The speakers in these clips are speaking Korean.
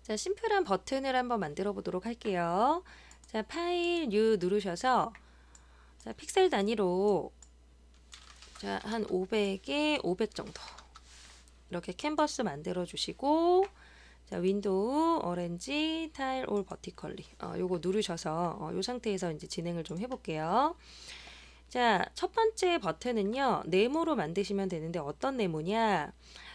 자, 심플한 버튼을 한번 만들어 보도록 할게요. 자, 파일 뉴 누르셔서 자, 픽셀 단위로 자, 한 500에 500 정도 이렇게 캔버스 만들어 주시고 자, 윈도우 오렌지 타일 올 버티컬리 요거 누르셔서 요 상태에서 이제 진행을 좀 해볼게요. 자, 첫 번째 버튼은요, 네모로 만드시면 되는데 어떤 네모냐?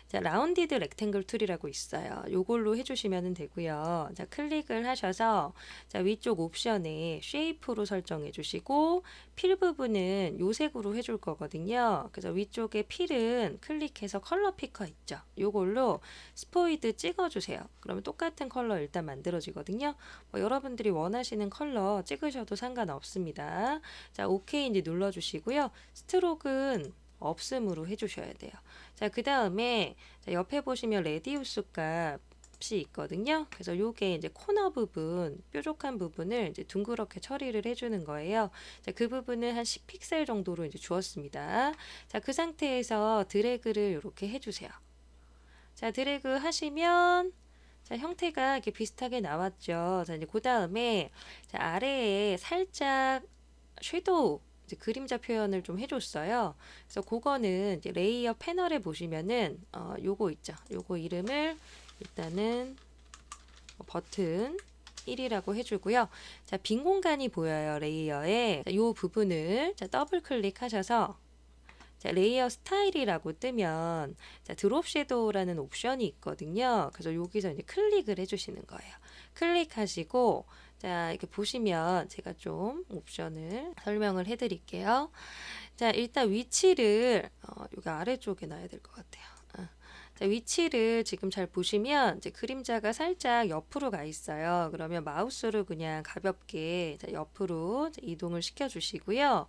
자, 라운디드 렉탱글 툴이라고 있어요. 요걸로 해주시면 되고요. 자, 클릭을 하셔서 자, 위쪽 옵션에 쉐이프로 설정해 주시고 필 부분은 요 색으로 해줄 거거든요. 그래서 위쪽에 필은 클릭해서 컬러 피커 있죠. 요걸로 스포이드 찍어주세요. 그러면 똑같은 컬러 일단 만들어지거든요. 뭐 여러분들이 원하시는 컬러 찍으셔도 상관없습니다. 자, 오케이 이제 눌러주시고요. 스트로크는 없음으로 해주셔야 돼요. 자, 그 다음에 옆에 보시면 레디우스 값이 있거든요. 그래서 요게 이제 코너 부분, 뾰족한 부분을 이제 둥그렇게 처리를 해주는 거예요. 자, 그 부분을 한 10픽셀 정도로 이제 주었습니다. 자, 그 상태에서 드래그를 이렇게 해주세요. 자, 드래그 하시면 자, 형태가 이렇게 비슷하게 나왔죠. 자, 이제 그 다음에 자, 아래에 살짝 섀도우 이제 그림자 표현을 좀 해줬어요. 그래서 그거는 이제 레이어 패널에 보시면은 요거 있죠. 요거 이름을 일단은 버튼 1이라고 해주고요. 자, 빈 공간이 보여요. 레이어에. 자, 요 부분을 자, 더블 클릭하셔서 자, 레이어 스타일이라고 뜨면 자, 드롭 섀도우라는 옵션이 있거든요. 그래서 여기서 이제 클릭을 해주시는 거예요. 클릭하시고 자, 이렇게 보시면 제가 좀 옵션을 설명을 해드릴게요. 자, 일단 위치를 여기 아래쪽에 놔야 될 것 같아요. 자, 위치를 지금 잘 보시면 이제 그림자가 살짝 옆으로 가 있어요. 그러면 마우스로 그냥 가볍게 자, 옆으로 이동을 시켜 주시고요.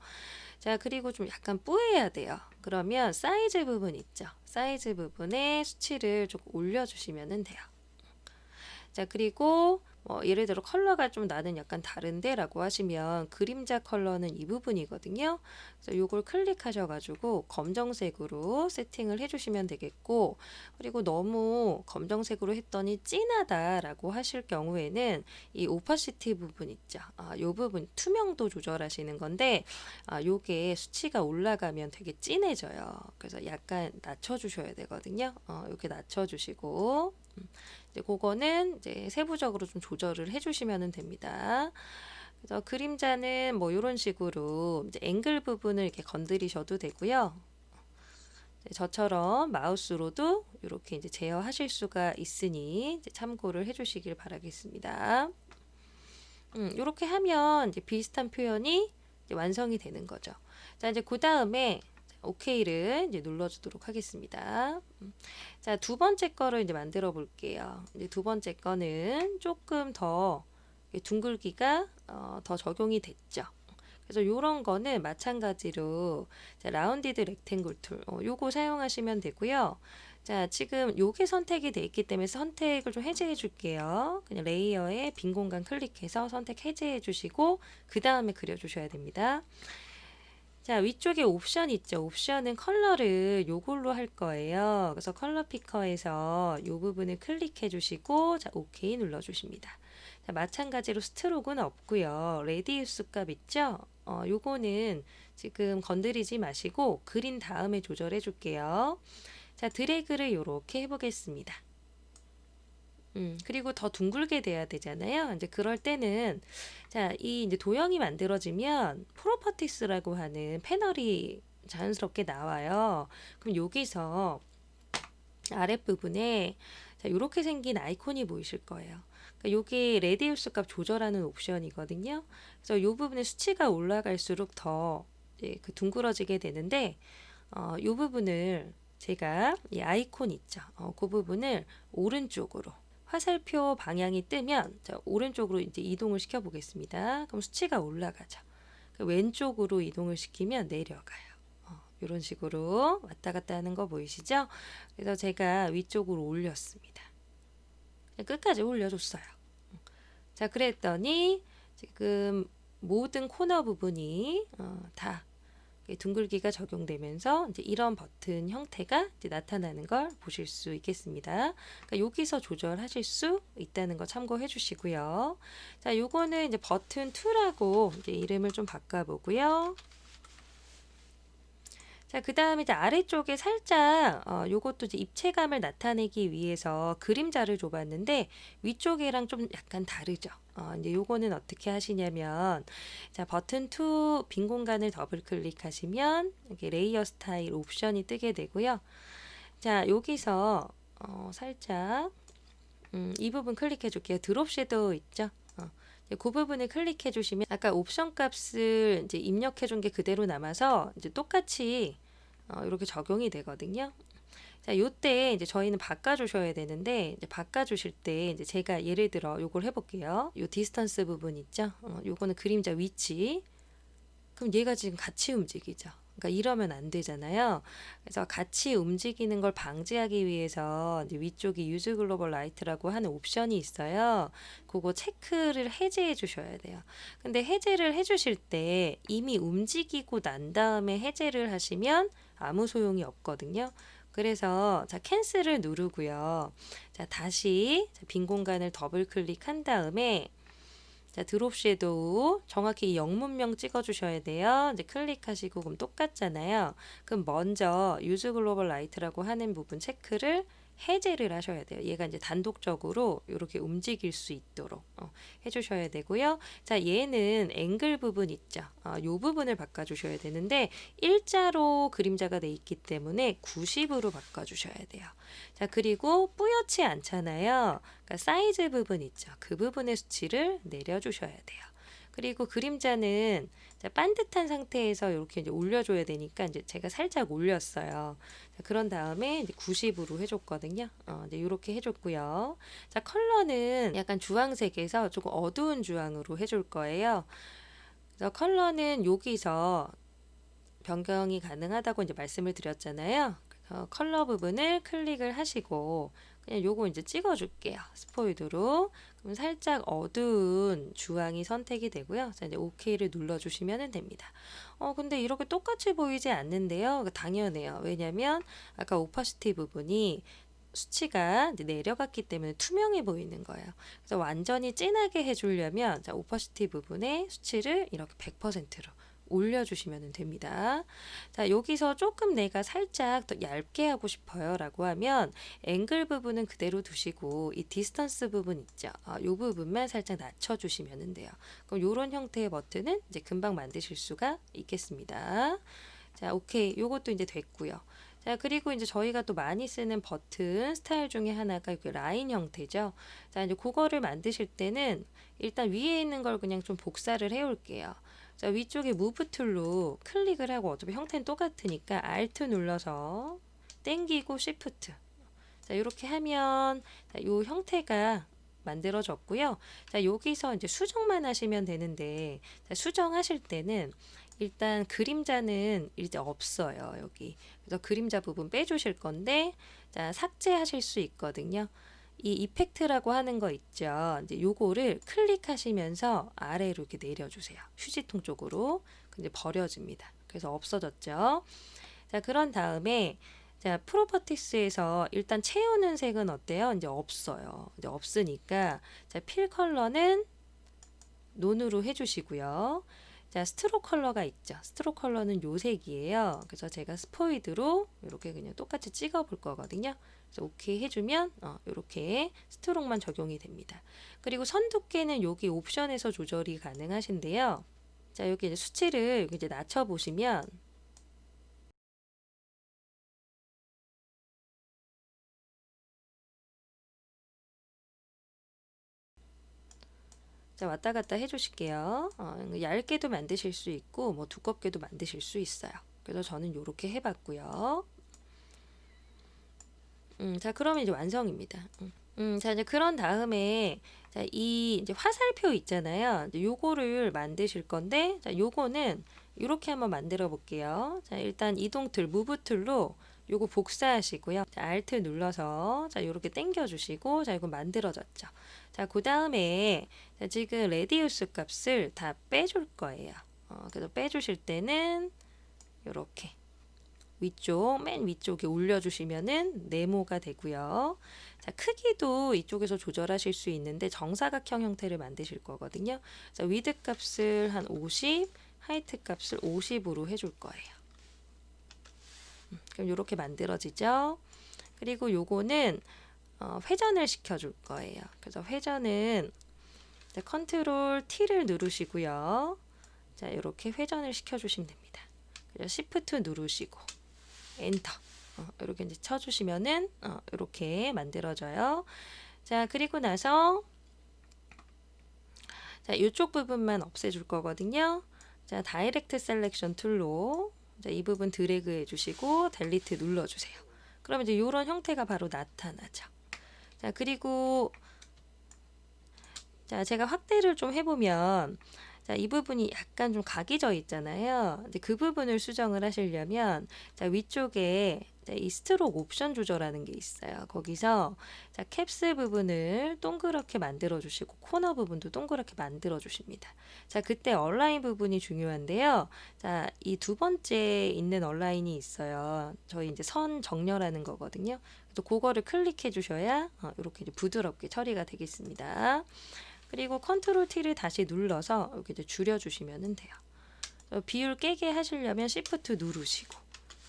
자, 그리고 좀 약간 뿌해야 돼요. 그러면 사이즈 부분 있죠. 사이즈 부분에 수치를 조금 올려주시면 돼요. 자, 그리고 예를 들어 컬러가 좀 나는 약간 다른데 라고 하시면 그림자 컬러는 이 부분이거든요. 그래서 이걸 클릭하셔가지고 검정색으로 세팅을 해주시면 되겠고, 그리고 너무 검정색으로 했더니 진하다 라고 하실 경우에는 이 오파시티 부분 있죠. 이 부분 투명도 조절하시는 건데 요게 수치가 올라가면 되게 진해져요. 그래서 약간 낮춰주셔야 되거든요. 이렇게 낮춰주시고 이제 그거는 이제 세부적으로 좀 조절을 해주시면 됩니다. 그래서 그림자는 뭐 이런 식으로 이제 앵글 부분을 이렇게 건드리셔도 되고요. 저처럼 마우스로도 이렇게 이제 제어하실 수가 있으니 이제 참고를 해주시길 바라겠습니다. 이렇게 하면 이제 비슷한 표현이 이제 완성이 되는 거죠. 자, 이제 그 다음에 오케이를 이제 눌러주도록 하겠습니다. 자, 두 번째 거를 이제 만들어 볼게요. 이제 두 번째 거는 조금 더 둥글기가 더 적용이 됐죠. 그래서 이런 거는 마찬가지로 자, 라운디드 렉탱글 툴 요거 사용하시면 되고요. 자, 지금 요게 선택이 되어 있기 때문에 선택을 좀 해제해 줄게요. 그냥 레이어에 빈 공간 클릭해서 선택 해제해 주시고 그 다음에 그려 주셔야 됩니다. 자, 위쪽에 옵션 있죠. 옵션은 컬러를 요걸로 할 거예요. 그래서 컬러 피커에서 요 부분을 클릭해 주시고 자, 오케이 눌러 주십니다. 자, 마찬가지로 스트로크는 없고요. 레디우스 값 있죠? 요거는 지금 건드리지 마시고 그린 다음에 조절해 줄게요. 자, 드래그를 요렇게 해보겠습니다. 그리고 더 둥글게 돼야 되잖아요. 이제 그럴 때는 자, 이 이제 도형이 만들어지면 프로퍼티스라고 하는 패널이 자연스럽게 나와요. 그럼 여기서 아랫부분에 자, 이렇게 생긴 아이콘이 보이실 거예요. 그러니까 여기 레디우스 값 조절하는 옵션이거든요. 그래서 이 부분에 수치가 올라갈수록 더 그 둥그러지게 되는데 이 부분을 제가 이 아이콘 있죠. 그 부분을 오른쪽으로 화살표 방향이 뜨면 자, 오른쪽으로 이제 이동을 시켜 보겠습니다. 그럼 수치가 올라가죠. 왼쪽으로 이동을 시키면 내려가요. 이런 식으로 왔다 갔다 하는 거 보이시죠? 그래서 제가 위쪽으로 올렸습니다. 끝까지 올려줬어요. 자, 그랬더니 지금 모든 코너 부분이 다 둥글기가 적용되면서 이제 이런 버튼 형태가 이제 나타나는 걸 보실 수 있겠습니다. 그러니까 여기서 조절하실 수 있다는 거 참고해 주시고요. 자, 요거는 이제 버튼 2라고 이제 이름을 좀 바꿔보고요. 자, 그 다음에 이제 아래쪽에 살짝 요것도 이제 입체감을 나타내기 위해서 그림자를 줘봤는데 위쪽이랑 좀 약간 다르죠. 이제 요거는 어떻게 하시냐면 자, 버튼 2 빈 공간을 더블 클릭하시면 이렇게 레이어 스타일 옵션이 뜨게 되고요. 자, 여기서 살짝 이 부분 클릭해 줄게요. 드롭 섀도우 있죠? 그 부분을 클릭해 주시면 아까 옵션 값을 이제 입력해 준 게 그대로 남아서 이제 똑같이 이렇게 적용이 되거든요. 자, 요때 이제 저희는 바꿔주셔야 되는데 이제 바꿔주실 때 이제 제가 예를 들어 요걸 해볼게요. 요 디스턴스 부분 있죠? 요거는 그림자 위치. 그럼 얘가 지금 같이 움직이죠. 그러니까 이러면 안 되잖아요. 그래서 같이 움직이는 걸 방지하기 위해서 이제 위쪽에 유즈 글로벌 라이트라고 하는 옵션이 있어요. 그거 체크를 해제해 주셔야 돼요. 근데 해제를 해 주실 때 이미 움직이고 난 다음에 해제를 하시면 아무 소용이 없거든요. 그래서 자, 캔슬을 누르고요. 자, 다시 빈 공간을 더블 클릭한 다음에 자, 드롭 섀도우 정확히 영문명 찍어 주셔야 돼요. 이제 클릭하시고 그럼 똑같잖아요. 그럼 먼저 유즈 글로벌 라이트라고 하는 부분 체크를 해제를 하셔야 돼요. 얘가 이제 단독적으로 이렇게 움직일 수 있도록 해주셔야 되고요. 자, 얘는 앵글 부분 있죠. 요 부분을 바꿔주셔야 되는데 일자로 그림자가 돼 있기 때문에 90으로 바꿔주셔야 돼요. 자, 그리고 뿌옇지 않잖아요. 그러니까 사이즈 부분 있죠. 그 부분의 수치를 내려주셔야 돼요. 그리고 그림자는 반듯한 상태에서 이렇게 이제 올려줘야 되니까 이제 제가 살짝 올렸어요. 자, 그런 다음에 이제 90으로 해줬거든요. 이제 이렇게 해줬고요. 자, 컬러는 약간 주황색에서 조금 어두운 주황으로 해줄 거예요. 그래서 컬러는 여기서 변경이 가능하다고 이제 말씀을 드렸잖아요. 그래서 컬러 부분을 클릭을 하시고 그냥 요거 이제 찍어줄게요. 스포이드로. 그럼 살짝 어두운 주황이 선택이 되고요. 자, 이제 OK를 눌러주시면 됩니다. 근데 이렇게 똑같이 보이지 않는데요. 당연해요. 왜냐면 아까 오파시티 부분이 수치가 내려갔기 때문에 투명해 보이는 거예요. 그래서 완전히 진하게 해주려면 자, 오파시티 부분의 수치를 이렇게 100%로 올려주시면 됩니다. 자, 여기서 조금 내가 살짝 더 얇게 하고 싶어요 라고 하면 앵글 부분은 그대로 두시고 이 디스턴스 부분 있죠. 이 부분만 살짝 낮춰주시면 돼요. 그럼 이런 형태의 버튼은 이제 금방 만드실 수가 있겠습니다. 자, 오케이. 요것도 이제 됐고요. 자, 그리고 이제 저희가 또 많이 쓰는 버튼 스타일 중에 하나가 이렇게 라인 형태죠. 자, 이제 그거를 만드실 때는 일단 위에 있는 걸 그냥 좀 복사를 해 올게요. 자, 위쪽에 무브 툴로 클릭을 하고 어차피 형태는 똑같으니까 Alt 눌러서 땡기고 Shift. 자, 이렇게 하면 자, 요 형태가 만들어졌고요. 자, 여기서 이제 수정만 하시면 되는데 자, 수정하실 때는 일단 그림자는 이제 없어요. 여기. 그래서 그림자 부분 빼주실 건데 자, 삭제하실 수 있거든요. 이 이펙트라고 하는 거 있죠. 이제 요거를 클릭하시면서 아래로 이렇게 내려주세요. 휴지통 쪽으로. 이제 버려집니다. 그래서 없어졌죠. 자, 그런 다음에 자, 프로퍼티스에서 일단 채우는 색은 어때요? 이제 없어요. 이제 없으니까 자, 필 컬러는 논으로 해주시고요. 자, 스트록 컬러가 있죠. 스트록 컬러는 요 색이에요. 그래서 제가 스포이드로 이렇게 그냥 똑같이 찍어 볼 거거든요. 그래서 오케이 해주면 이렇게 스트록만 적용이 됩니다. 그리고 선 두께는 여기 옵션에서 조절이 가능하신데요. 자, 여기 이제 수치를 여기 이제 낮춰 보시면 자, 왔다 갔다 해주실게요. 얇게도 만드실 수 있고 뭐 두껍게도 만드실 수 있어요. 그래서 저는 이렇게 해봤고요. 자, 그러면 이제 완성입니다. 자, 이제 그런 다음에 자, 이 이제 화살표 있잖아요. 이제 요거를 만드실 건데, 자, 요거는 이렇게 한번 만들어 볼게요. 자, 일단 이동 툴, 무브 툴로 요거 복사하시고요. 자, Alt 눌러서 자, 요렇게 당겨 주시고 자, 이거 만들어졌죠. 자, 그 다음에 자, 지금 레디우스 값을 다 빼줄 거예요. 그래서 빼주실 때는 이렇게 위쪽, 맨 위쪽에 올려주시면은 네모가 되고요. 자, 크기도 이쪽에서 조절하실 수 있는데 정사각형 형태를 만드실 거거든요. 자, 위드 값을 한 50, 하이트 값을 50으로 해줄 거예요. 그럼 이렇게 만들어지죠. 그리고 요거는 회전을 시켜줄 거예요. 그래서 회전은 컨트롤 T를 누르시고요. 자, 이렇게 회전을 시켜주시면 됩니다. 그래서 Shift 누르시고 엔터 이렇게 이제 쳐주시면은 이렇게 만들어져요. 자, 그리고 나서 자, 이쪽 부분만 없애줄 거거든요. 자, 다이렉트 셀렉션 툴로 자, 이 부분 드래그 해주시고 델리트 눌러주세요. 그러면 이제 이런 형태가 바로 나타나죠. 자, 그리고 자, 제가 확대를 좀 해보면 자, 이 부분이 약간 좀 각이 져 있잖아요. 근데 그 부분을 수정을 하시려면 자, 위쪽에 자, 이 스트로크 옵션 조절하는 게 있어요. 거기서 자, 캡스 부분을 동그랗게 만들어 주시고 코너 부분도 동그랗게 만들어 주십니다. 자, 그때 얼라인 부분이 중요한데요. 자, 이 두 번째 있는 얼라인이 있어요. 저희 이제 선 정렬하는 거거든요. 그래서 그거를 클릭해 주셔야 이렇게 이제 부드럽게 처리가 되겠습니다. 그리고 컨트롤 T를 다시 눌러서 이렇게 이제 줄여주시면 돼요. 비율 깨게 하시려면 Shift 누르시고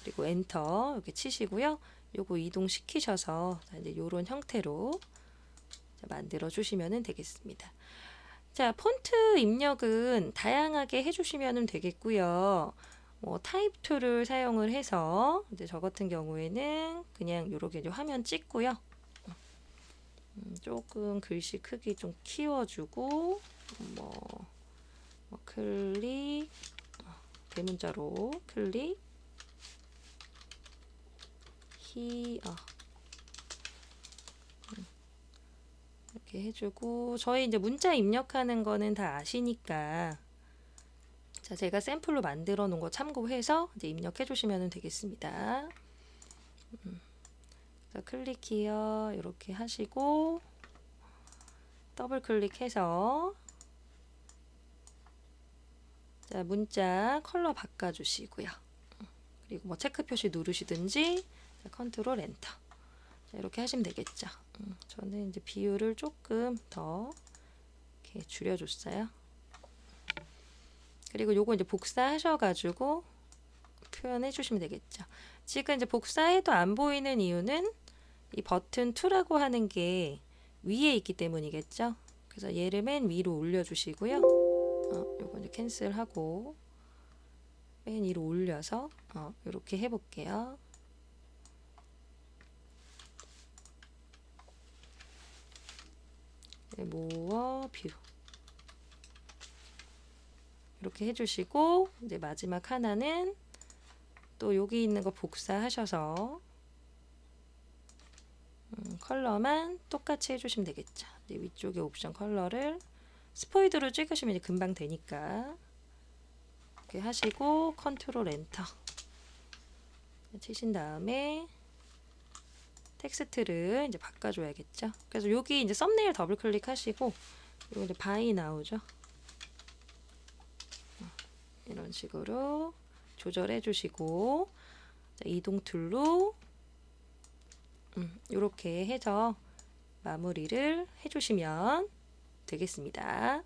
그리고 엔터 이렇게 치시고요. 요거 이동시키셔서 이제 이런 형태로 만들어 주시면 되겠습니다. 자, 폰트 입력은 다양하게 해주시면 되겠고요. 타입 툴을 사용을 해서 이제 저 같은 경우에는 그냥 이렇게 화면 찍고요. 조금 글씨 크기 좀 키워주고 클릭 대문자로 클릭 이렇게 해주고 저희 이제 문자 입력하는 거는 다 아시니까 자, 제가 샘플로 만들어 놓은 거 참고해서 이제 입력해 주시면 되겠습니다. 클릭 히어 이렇게 하시고 더블 클릭해서 자, 문자 컬러 바꿔주시고요. 그리고 뭐 체크 표시 누르시든지 자, 컨트롤 엔터 자, 이렇게 하시면 되겠죠. 저는 이제 비율을 조금 더 이렇게 줄여줬어요. 그리고 요거 이제 복사하셔가지고 표현해 주시면 되겠죠. 지금 이제 복사해도 안 보이는 이유는 이 버튼 2라고 하는 게 위에 있기 때문이겠죠. 그래서 얘를 맨 위로 올려주시고요. 요거 이제 캔슬하고 맨 위로 올려서 이렇게 해볼게요. 모어 뷰 이렇게 해주시고 이제 마지막 하나는 또 여기 있는 거 복사하셔서 컬러만 똑같이 해주시면 되겠죠. 이제 위쪽에 옵션 컬러를 스포이드로 찍으시면 이제 금방 되니까 이렇게 하시고 컨트롤 엔터 치신 다음에 텍스트를 이제 바꿔줘야겠죠. 그래서 여기 이제 썸네일 더블 클릭하시고 여기 이제 바이 나오죠. 이런 식으로 조절해 주시고 이동 툴로 이렇게 해서 마무리를 해주시면 되겠습니다.